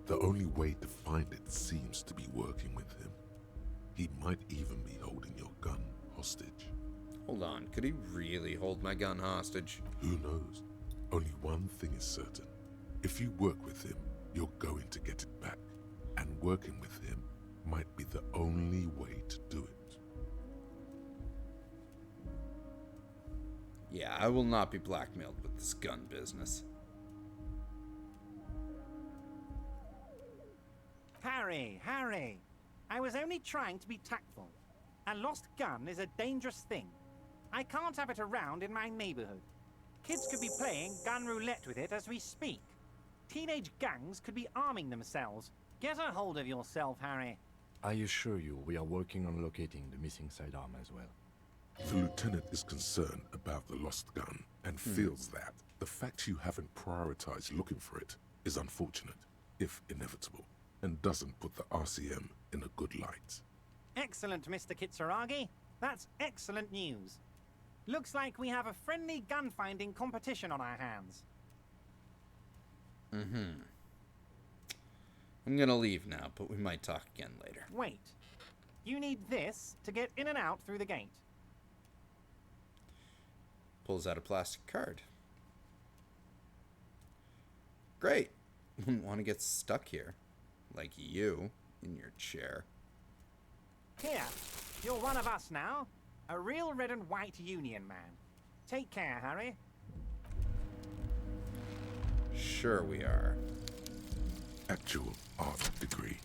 The only way to find it seems to be working with him. He might even be holding your gun hostage. Hold on, could he really hold my gun hostage? Who knows? Only one thing is certain. If you work with him, you're going to get it back. And working with him might be the only way to do it. Yeah, I will not be blackmailed with this gun business. Harry, I was only trying to be tactful. A lost gun is a dangerous thing. I can't have it around in my neighborhood. Kids could be playing gun roulette with it as we speak. Teenage gangs could be arming themselves. Get a hold of yourself, Harry. I assure you we are working on locating the missing sidearm as well. The lieutenant is concerned about the lost gun and feels that the fact you haven't prioritized looking for it is unfortunate, if inevitable, and doesn't put the RCM in a good light. Excellent, Mr. Kitsuragi. That's excellent news. Looks like we have a friendly gun-finding competition on our hands. I'm gonna leave now, but we might talk again later. Wait. You need this to get in and out through the gate. Pulls out a plastic card. Great. Wouldn't want to get stuck here. Like you, in your chair. Here, you're one of us now. A real red and white Union man. Take care, Harry. Sure we are. Actual art degree.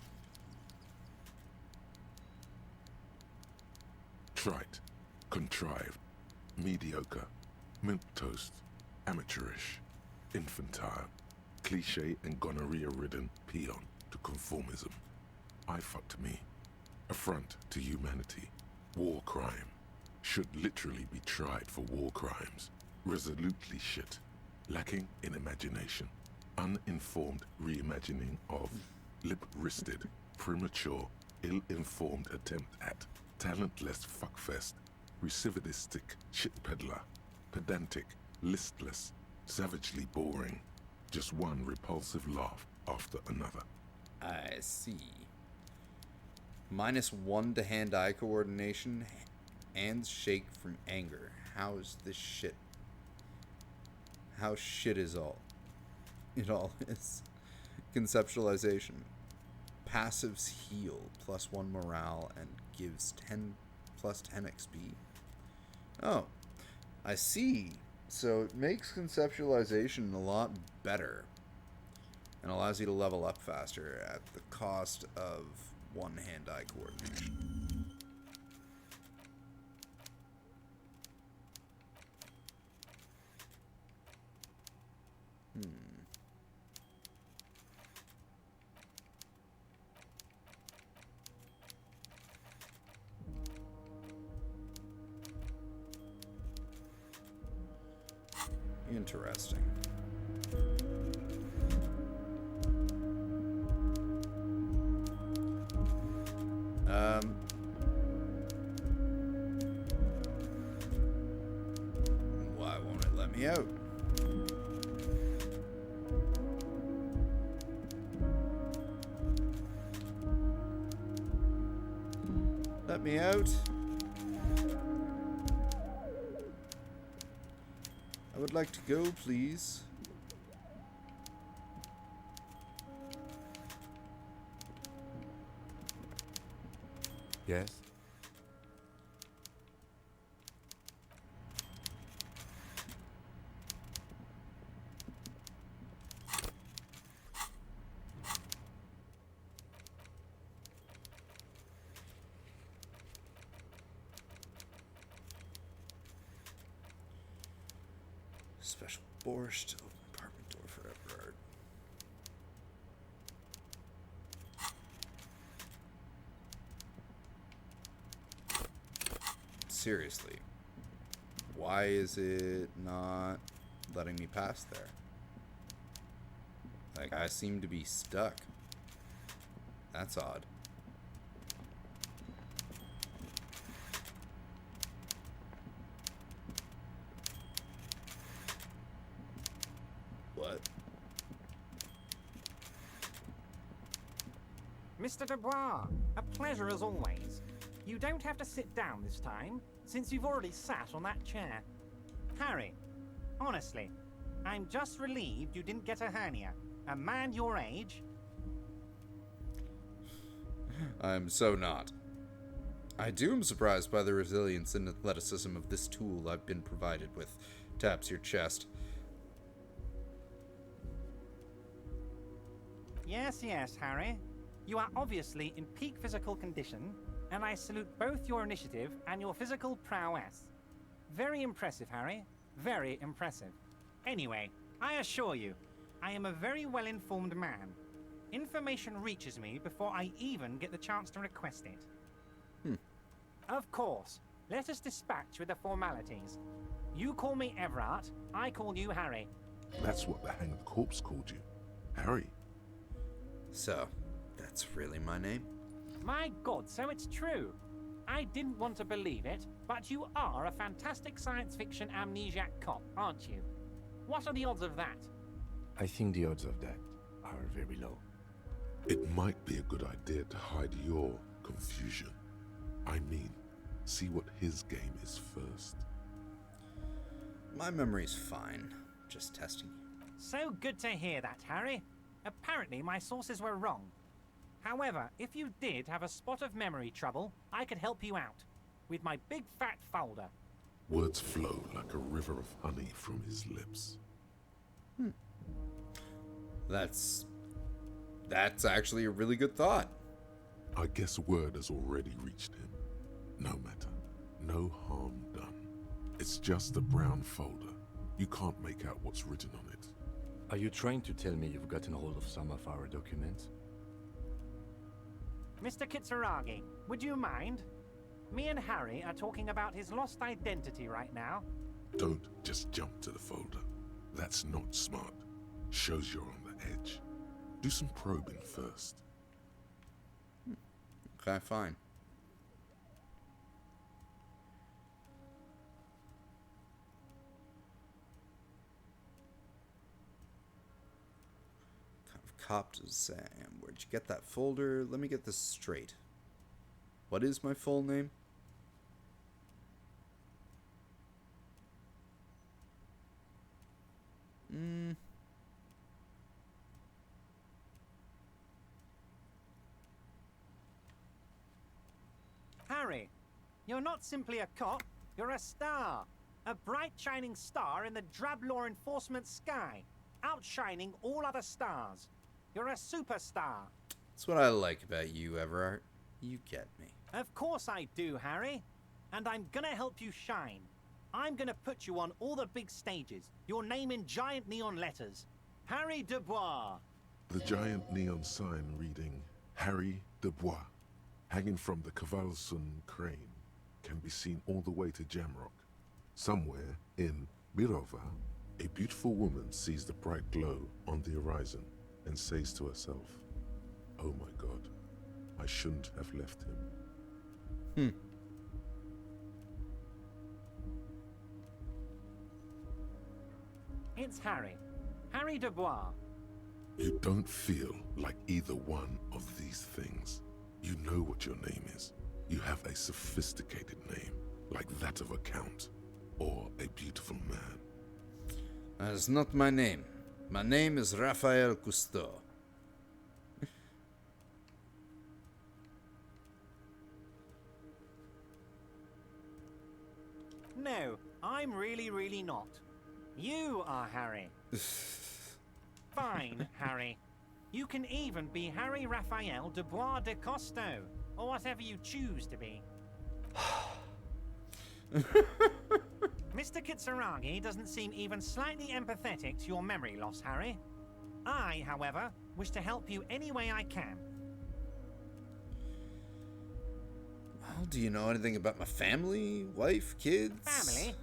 Trite, contrived, mediocre, milquetoast, amateurish, infantile, cliché and gonorrhea-ridden peon to conformism. I fucked me. Affront to humanity. War crime. Should literally be tried for war crimes. Resolutely shit. Lacking in imagination. Uninformed reimagining of lip-wristed, premature, ill-informed attempt at talentless fuckfest, recidivistic shit peddler, pedantic, listless, savagely boring, just one repulsive laugh after another. I see. -1 to hand-eye coordination. Hands shake from anger. How's this shit? How shit is all? It all is. Conceptualization. Passives heal. +1 morale and gives 10 +10 XP. Oh, I see. So it makes conceptualization a lot better. And allows you to level up faster at the cost of 1 hand-eye coordination. Interesting. me out. Let me out. I would like to go, please. Yes? Special borscht. Open apartment door for Evrart. Seriously. Why is it not letting me pass there? Like, I seem to be stuck. That's odd. What? Mr. Dubois, a pleasure as always. You don't have to sit down this time, since you've already sat on that chair. Harry, honestly, I'm just relieved you didn't get a hernia. A man your age... I'm so not. I do am surprised by the resilience and athleticism of this tool I've been provided with. Taps your chest. Yes, Harry. You are obviously in peak physical condition, and I salute both your initiative and your physical prowess. Very impressive, Harry. Very impressive. Anyway, I assure you, I am a very well-informed man. Information reaches me before I even get the chance to request it. Of course, let us dispatch with the formalities. You call me Evrart, I call you Harry. That's what the hanged corpse called you. Harry. So, that's really my name? My God, so it's true. I didn't want to believe it, but you are a fantastic science fiction amnesiac cop, aren't you? What are the odds of that? I think the odds of that are very low. It might be a good idea to hide your confusion. I mean, see what his game is first. My memory's fine. Just testing you. So good to hear that, Harry. Apparently my sources were wrong. However, if you did have a spot of memory trouble, I could help you out. With my big fat folder. Words flow like a river of honey from his lips. That's actually a really good thought. I guess word has already reached him. No matter. No harm done. It's just a brown folder. You can't make out what's written on it. Are you trying to tell me you've gotten hold of some of our documents? Mr. Kitsuragi, would you mind? Me and Harry are talking about his lost identity right now. Don't just jump to the folder. That's not smart. Shows you're on the edge. Do some probing first. Okay, fine. What kind of cop does I am? Where'd you get that folder? Let me get this straight. What is my full name? Harry, you're not simply a cop, you're a star. A bright shining star in the drab law enforcement sky, outshining all other stars. You're a superstar. That's what I like about you, Evrart. You get me. Of course I do, Harry. And I'm gonna help you shine. I'm gonna put you on all the big stages, your name in giant neon letters. Harry Dubois. The giant neon sign reading Harry Dubois, hanging from the Cavalson crane, can be seen all the way to Jamrock. Somewhere in Mirova, a beautiful woman sees the bright glow on the horizon and says to herself, "Oh my God, I shouldn't have left him." It's Harry. Harry Dubois. You don't feel like either one of these things. You know what your name is. You have a sophisticated name, like that of a count, or a beautiful man. That is not my name. My name is Raphael Cousteau. No, I'm really not. You are Harry. Fine, Harry. You can even be Harry Raphael Dubois de Costo, or whatever you choose to be. Mr. Kitsuragi doesn't seem even slightly empathetic to your memory loss, Harry. I, however, wish to help you any way I can. Well, do you know anything about my family, wife, kids? Family?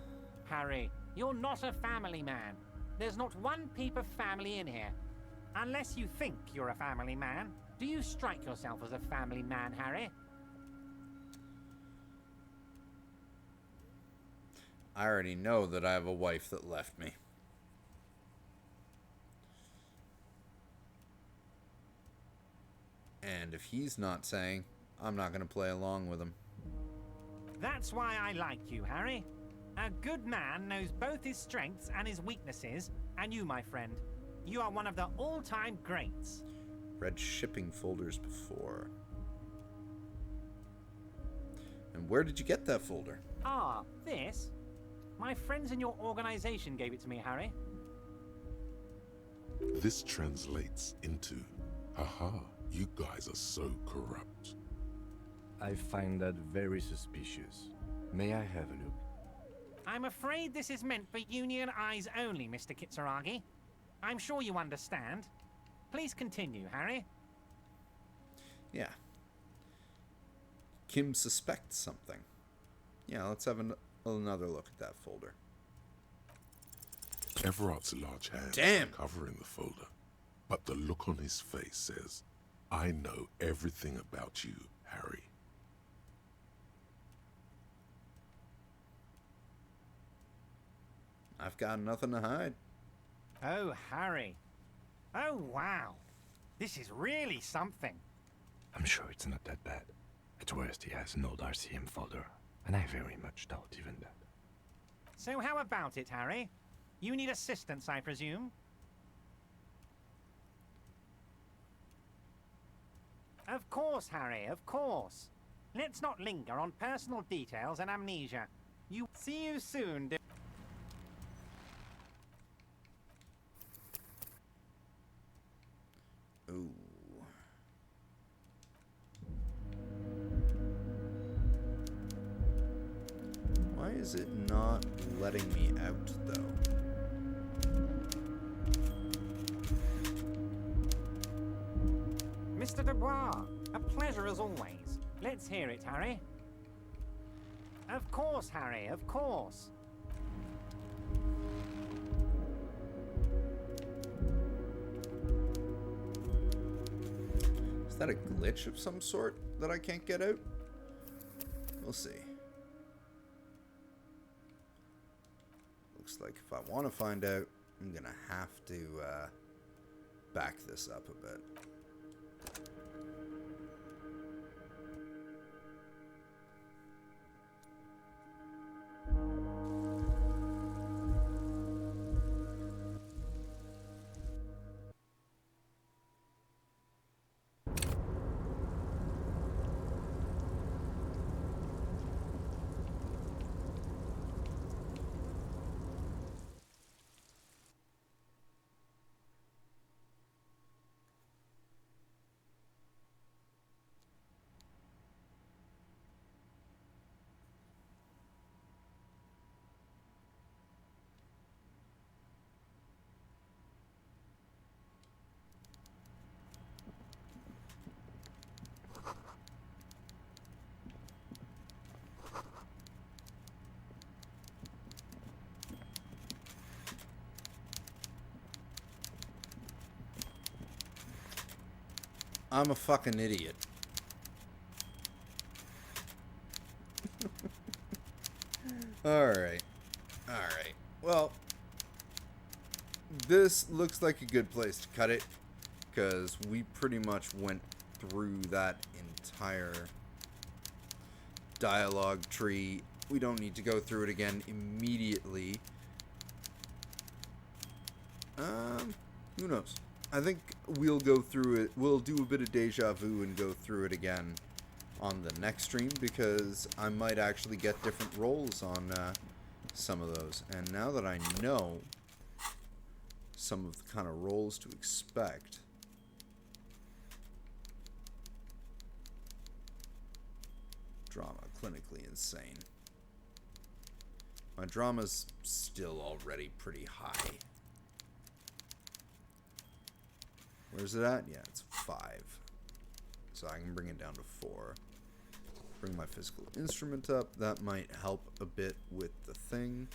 Harry, you're not a family man. There's not one peep of family in here. Unless you think you're a family man, do you strike yourself as a family man, Harry? I already know that I have a wife that left me. And if he's not saying, I'm not going to play along with him. That's why I like you, Harry. A good man knows both his strengths and his weaknesses, and you, my friend, you are one of the all-time greats. Read shipping folders before. And where did you get that folder? Ah, this? My friends in your organization gave it to me, Harry. This translates into, haha, you guys are so corrupt. I find that very suspicious. May I have a look? I'm afraid this is meant for Union eyes only, Mr. Kitsuragi. I'm sure you understand. Please continue, Harry. Yeah. Kim suspects something. Yeah, let's have another look at that folder. Everart's large hands Damn. are covering the folder, but the look on his face says, I know everything about you, Harry. I've got nothing to hide. Oh, Harry. Oh, wow. This is really something. I'm sure it's not that bad. At worst, he has no RCM folder, and I very much doubt even that. So how about it, Harry? You need assistance, I presume? Of course, Harry, of course. Let's not linger on personal details and amnesia. You see you soon, Ooh. Why is it not letting me out, though? Mr. Dubois, a pleasure as always. Let's hear it, Harry. Of course, Harry, of course. Is that a glitch of some sort that I can't get out? We'll see. Looks like if I want to find out, I'm gonna have to back this up a bit. I'm a fucking idiot. Alright. Alright. Well, this looks like a good place to cut it, because we pretty much went through that entire dialogue tree. We don't need to go through it again immediately. Who knows? I think we'll go through it. We'll do a bit of deja vu and go through it again on the next stream, because I might actually get different roles on some of those. And now that I know some of the kind of roles to expect, drama, clinically insane. My drama's still already pretty high. Where's it at? Yeah, it's 5. So I can bring it down to 4. Bring my physical instrument up. That might help a bit with the thing.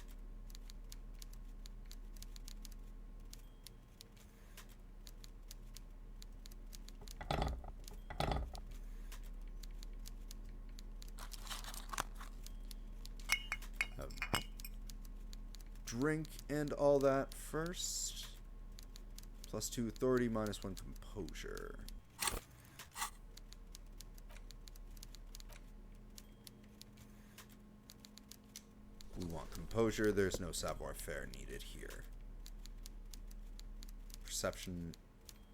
Drink and all that first. +2 authority, -1 composure. We want composure. There's no savoir-faire needed here. Perception,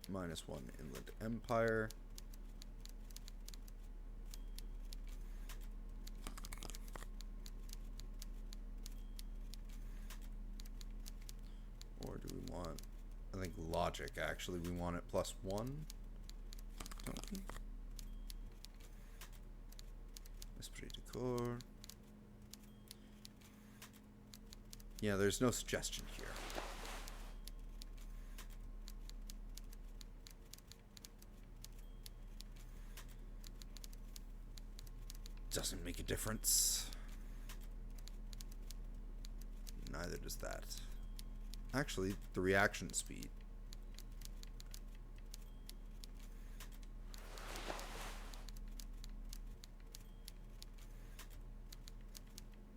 -1 Inland Empire. Or do we want... I think logic, actually. We want it +1. Don't we? Esprit de corps. Yeah, there's no suggestion here. Doesn't make a difference. Neither does that. Actually, the reaction speed.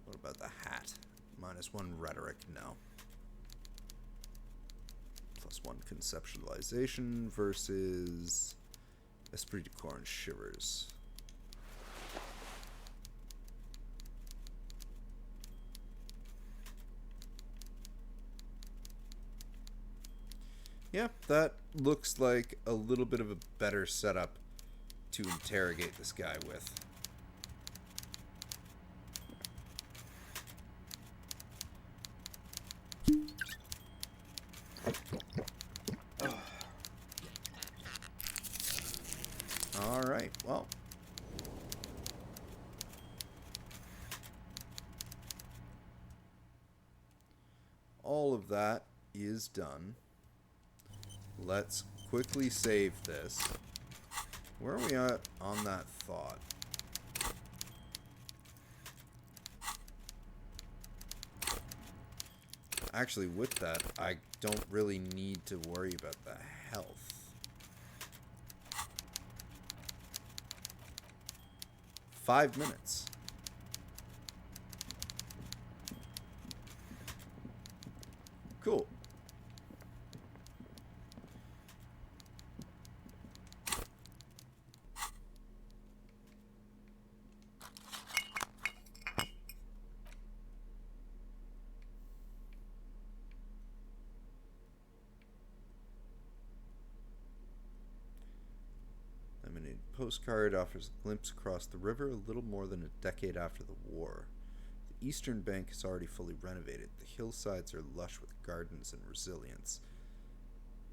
What about the hat? -1 rhetoric, no. +1 conceptualization versus esprit de corps and shivers. Yeah, that looks like a little bit of a better setup to interrogate this guy with. Alright, well. All of that is done. Let's quickly save this. Where are we at on that thought? Actually, with that, I don't really need to worry about the health. Five minutes. Cool. Postcard offers a glimpse across the river a little more than a decade after the war. The eastern bank is already fully renovated. The hillsides are lush with gardens and resilience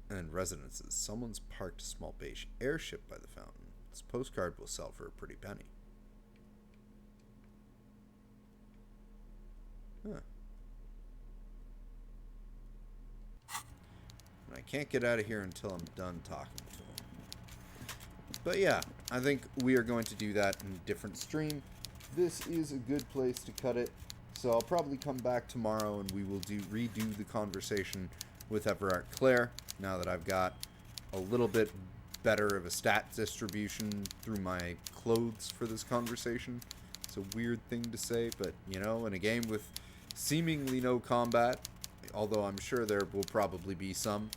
and residences. Someone's parked a small beige airship by the fountain. This postcard will sell for a pretty penny. Huh. And I can't get out of here until I'm done talking to him. But yeah, I think we are going to do that in a different stream. This is a good place to cut it. So I'll probably come back tomorrow and we will redo the conversation with Evrart Claire, now that I've got a little bit better of a stat distribution through my clothes for this conversation. It's a weird thing to say, but you know, in a game with seemingly no combat, although I'm sure there will probably be some.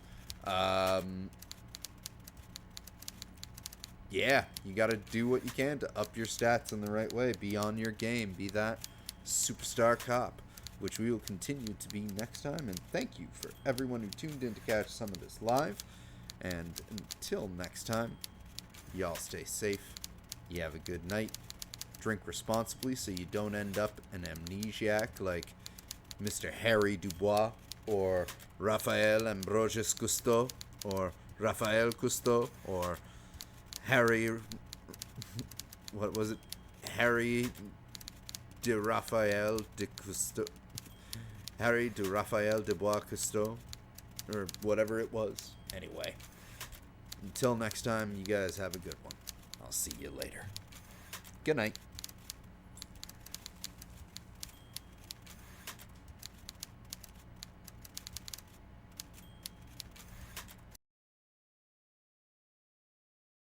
Yeah, you gotta do what you can to up your stats in the right way. Be on your game. Be that superstar cop, which we will continue to be next time. And thank you for everyone who tuned in to catch some of this live. And until next time, y'all stay safe. You have a good night. Drink responsibly so you don't end up an amnesiac like Mr. Harry Dubois or Raphael Ambrosius Cousteau or Raphael Cousteau or Harry... What was it? Harry de Raphael de Cousteau. Harry de Raphael de Bois Cousteau. Or whatever it was. Anyway. Until next time, you guys have a good one. I'll see you later. Good night.